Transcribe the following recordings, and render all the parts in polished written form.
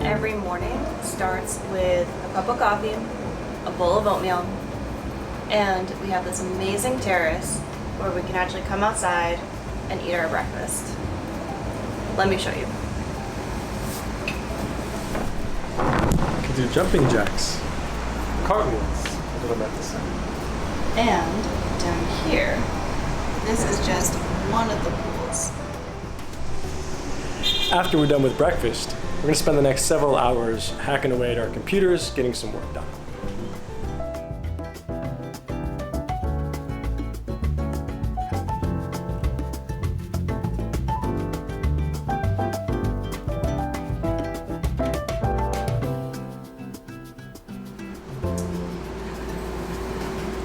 Every morning starts with a cup of coffee, a bowl of oatmeal, and we have this amazing terrace where we can actually come outside and eat our breakfast. Let me show you. You can do jumping jacks, cartwheels, is what I'm about to say. And down here, this is just one of the pools. After we're done with breakfast, we're going to spend the next several hours hacking away at our computers, getting some work done.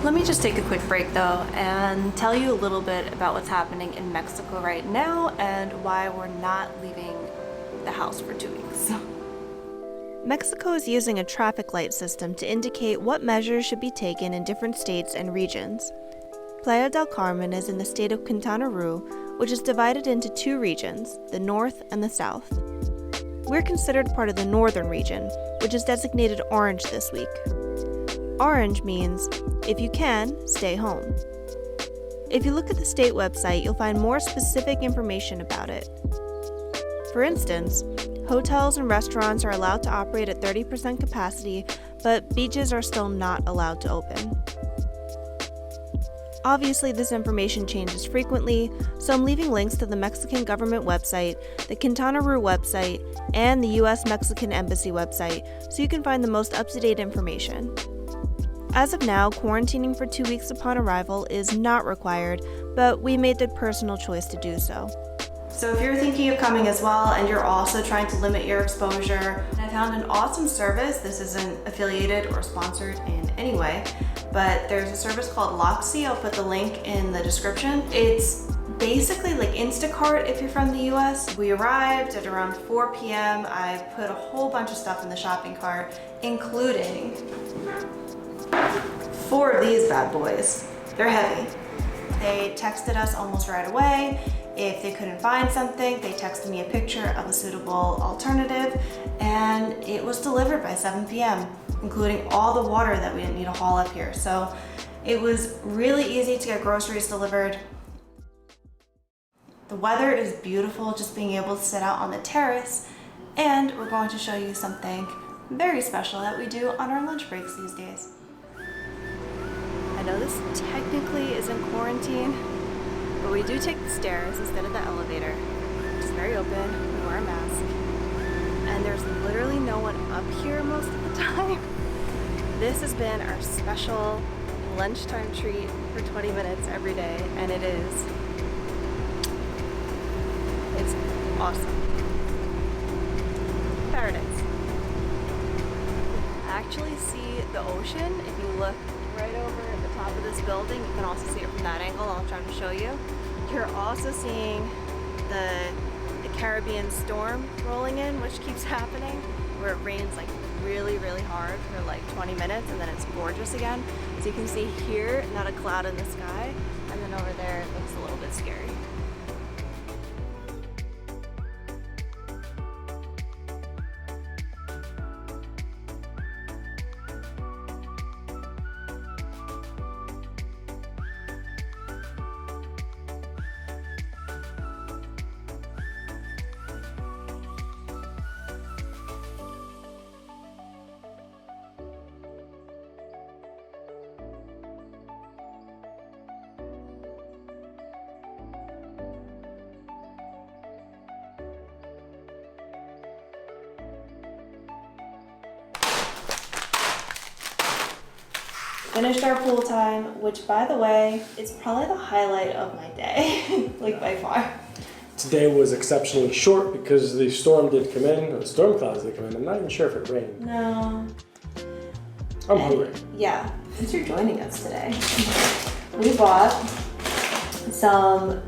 Let me just take a quick break though and tell you a little bit about what's happening in Mexico right now and why we're not leaving the house for 2 weeks. Mexico is using a traffic light system to indicate what measures should be taken in different states and regions. Playa del Carmen is in the state of Quintana Roo, which is divided into 2 regions, the north and the south. We're considered part of the northern region, which is designated orange this week. Orange means, if you can, stay home. If you look at the state website, you'll find more specific information about it. For instance, hotels and restaurants are allowed to operate at 30% capacity, but beaches are still not allowed to open. Obviously, this information changes frequently, so I'm leaving links to the Mexican government website, the Quintana Roo website, and the US Mexican Embassy website, so you can find the most up-to-date information. As of now, quarantining for 2 weeks upon arrival is not required, but we made the personal choice to do so. So if you're thinking of coming as well and you're also trying to limit your exposure, I found an awesome service. This isn't affiliated or sponsored in any way, but there's a service called Loxy. I'll put the link in the description. It's basically like Instacart if you're from the US. We arrived at around 4 p.m. I put a whole bunch of stuff in the shopping cart, including 4 of these bad boys. They're heavy. They texted us almost right away. If they couldn't find something, they texted me a picture of a suitable alternative, and it was delivered by 7 p.m., including all the water that we didn't need to haul up here. So it was really easy to get groceries delivered. The weather is beautiful, just being able to sit out on the terrace, and we're going to show you something very special that we do on our lunch breaks these days. I know this technically isn't quarantine, but we do take the stairs instead of the elevator. It's very open, we wear a mask, and there's literally no one up here most of the time. This has been our special lunchtime treat for 20 minutes every day, and it's awesome. Paradise. Actually see the ocean if you look right over at the top of this building. You can also see it from that angle I'll try to show you. You're also seeing the Caribbean storm rolling in, which keeps happening, where it rains like really hard for like 20 minutes and then it's gorgeous again. So you can see here, not a cloud in the sky, and then over there it looks a little bit scary. Finished our pool time, which by the way, is probably the highlight of my day, like by far. Today was exceptionally short because the storm did come in, or the storm clouds did come in. I'm not even sure if it rained. No. I'm hungry. Yeah, since you're joining us today, we bought some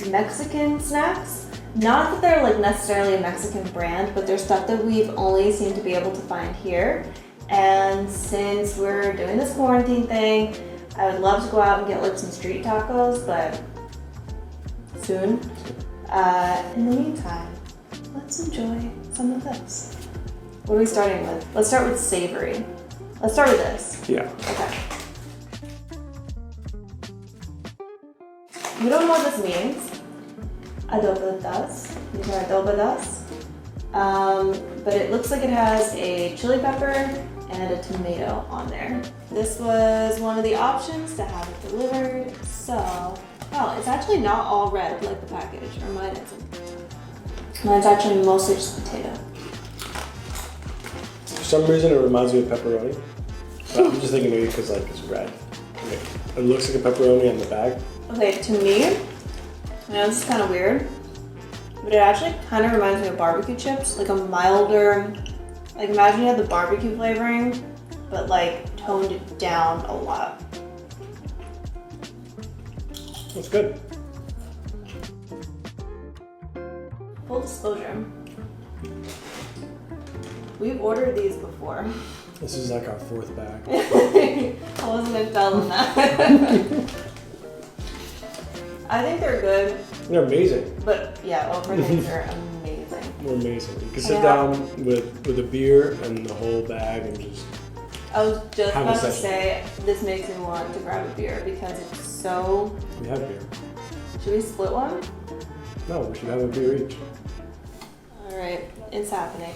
Mexican snacks. Not that they're like necessarily a Mexican brand, but they're stuff that we've only seemed to be able to find here. And since we're doing this quarantine thing, I would love to go out and get like some street tacos, but soon. In the meantime, let's enjoy some of this. What are we starting with? Let's start with savory. Let's start with this. Yeah. Okay. You don't know what this means. Adobodas. These are adobodas. But it looks like it has a chili pepper and a tomato on there. This was one of the options to have it delivered. So, oh, it's actually not all red like the package, or mine isn't. Mine's actually mostly just potato. For some reason, it reminds me of pepperoni. But I'm just thinking maybe because like it's red. Like, it looks like a pepperoni on the bag. Okay, to me, I know this is kind of weird, but it actually kind of reminds me of barbecue chips, like a milder, like imagine you had the barbecue flavoring, but like toned it down a lot. It's good. Full disclosure, we've ordered these before. This is like our fourth bag. I wasn't gonna tell them that. I think they're good, They're amazing. but yeah, Ofer things are amazing. They're amazing. You can sit down with a beer and the whole bag and just. I was just Have a about to session. say, this makes me want to grab a beer because it's so... We have beer. Should we split one? No, we should have a beer each. Alright, it's happening.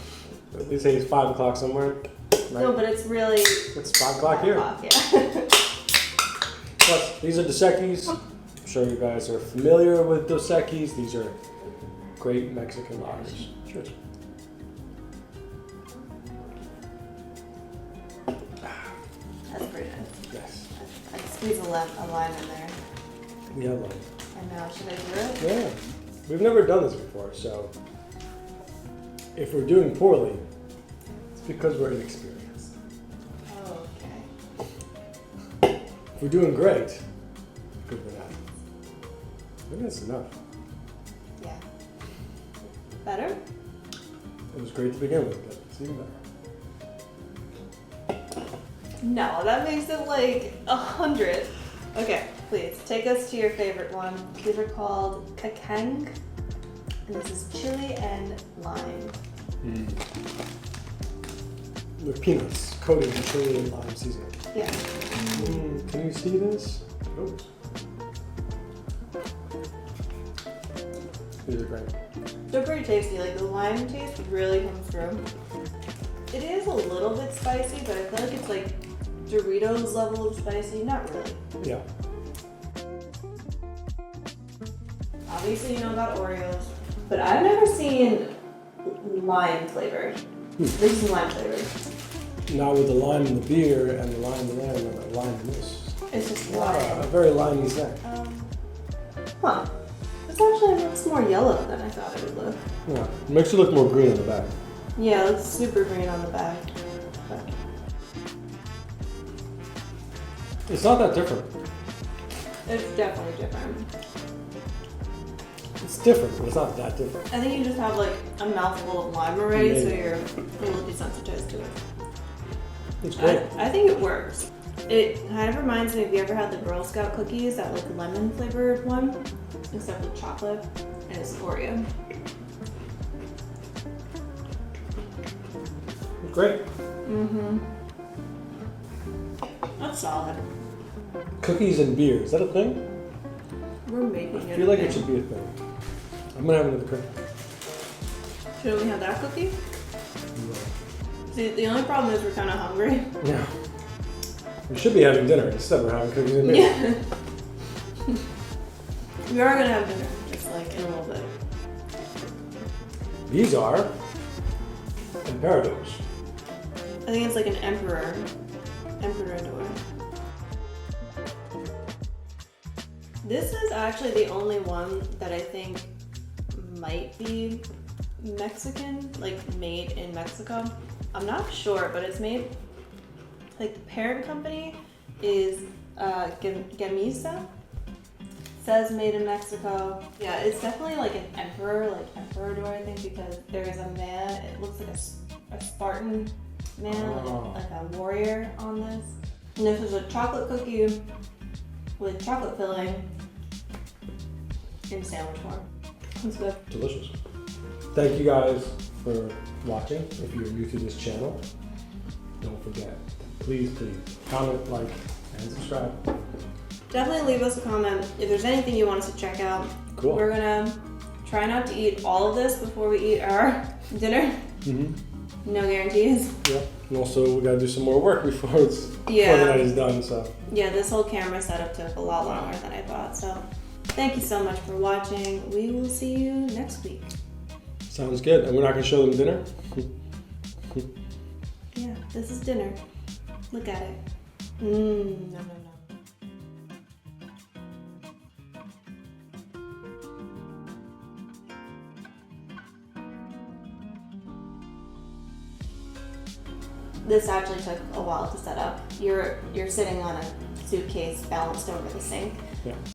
They say it's 5 o'clock somewhere. Right? No, but it's really... It's 5 o'clock here. Yeah. Plus, these are Dos Equis. I'm sure you guys are familiar with Dos Equis. These are great Mexican lagers. Cheers. That's pretty nice. Yes. I squeeze a lime in there. We have one. And now, should I do it? Yeah. We've never done this before, so if we're doing poorly, it's because we're inexperienced. Oh, okay. If we're doing great, it's because we're not. I think that's enough. Yeah. Better? It was great to begin with, but it's even better. No, that makes it like 100. Okay, please, take us to your favorite one. These are called kakang. And this is chili and lime. With peanuts coated in chili and lime seasoning. Yeah. Can you see this? Oh. These are great. They're pretty tasty. Like the lime taste really comes through. It is a little bit spicy, but I feel like it's like Doritos level of spicy. Not really. Yeah. Obviously, you know about Oreos, but I've never seen lime flavored. This is lime flavored. Now with the lime in the beer and the lime in there and the lime in this. It's just Wow, lime. a very limey snack. Huh. This actually looks more yellow than I thought it would look. Yeah. It makes it look more green on the back. Yeah, it looks super green on the back. But It's not that different. it's definitely different. It's different, but it's not that different. I think you just have like a mouthful of lime already, so Maybe. you're a little desensitized to it. It's great. I think it works. It kind of reminds me, have you ever had the Girl Scout cookies, that like lemon flavored one? Except with chocolate, and it's Oreo. It's great. Mm-hmm. That's solid. Cookies and beer, is that a thing? We're making I it. feel like a it should thing. be a thing. I'm gonna have another cookie. Should we have that cookie? See, the only problem is we're kind of hungry. Yeah. We should be having dinner. Instead, we're having cookies and beer. Yeah. We are gonna have dinner, just like in a little bit. These are Emperadors. I think it's like an emperor door. This is actually the only one that I think might be Mexican, like made in Mexico. I'm not sure, but it's made, like the parent company is Gamesa. Says made in Mexico. Yeah, it's definitely like an emperor door, I think, because there is a man, it looks like a Spartan man, like a warrior on this. And this is a chocolate cookie with chocolate filling in sandwich form. It's good. Delicious. Thank you guys for watching. If you're new to this channel, don't forget, please comment, like, and subscribe. Definitely leave us a comment if there's anything you want us to check out. Cool. We're gonna try not to eat all of this before we eat our dinner. No guarantees. Yeah. And also, we gotta do some more work before the night is done. So. Yeah, this whole camera setup took a lot longer than I thought. So, thank you so much for watching. We will see you next week. Sounds good. And we're not gonna show them dinner. Yeah, this is dinner. Look at it. No. This actually took a while to set up. You're sitting on a suitcase balanced over the sink. Yeah.